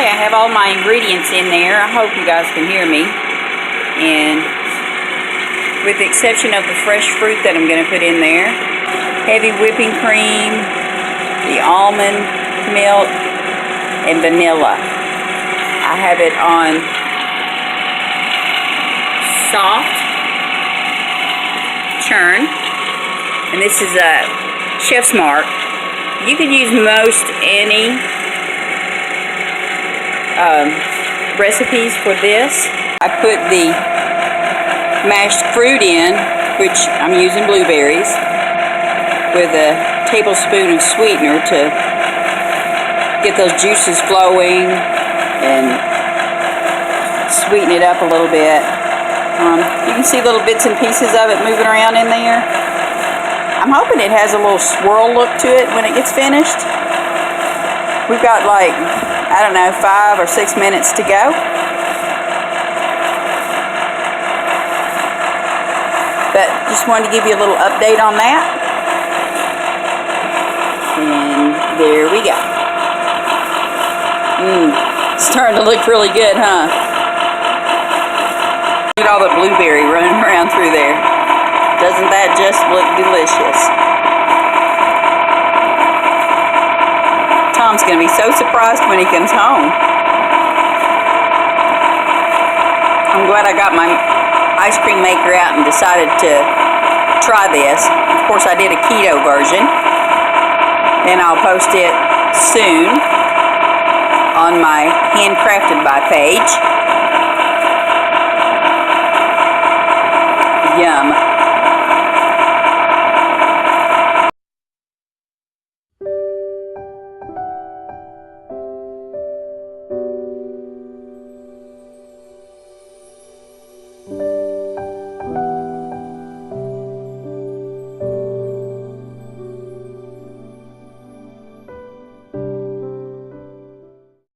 Okay, I have all my ingredients in there. I hope you guys can hear me. And with the exception of the fresh fruit that I'm going to put in there, heavy whipping cream, the almond milk, and vanilla. I have it on soft churn, and this is a Chef's Mark. You can use most any recipes for this. I put the mashed fruit in, which I'm using blueberries, with a tablespoon of sweetener to get those juices flowing and sweeten it up a little bit. You can see little bits and pieces of it moving around in there. I'm hoping it has a little swirl look to it when it gets finished. We've got like, I don't know, 5 or 6 minutes to go. But just wanted to give you a little update on that. And there we go. It's starting to look really good, huh? Look at all the blueberry running around through there. Doesn't that just look delicious? Tom's going to be so surprised when he comes home. I'm glad I got my ice cream maker out and decided to try this. Of course, I did a keto version, and I'll post it soon on my Handcrafted By page. Yum.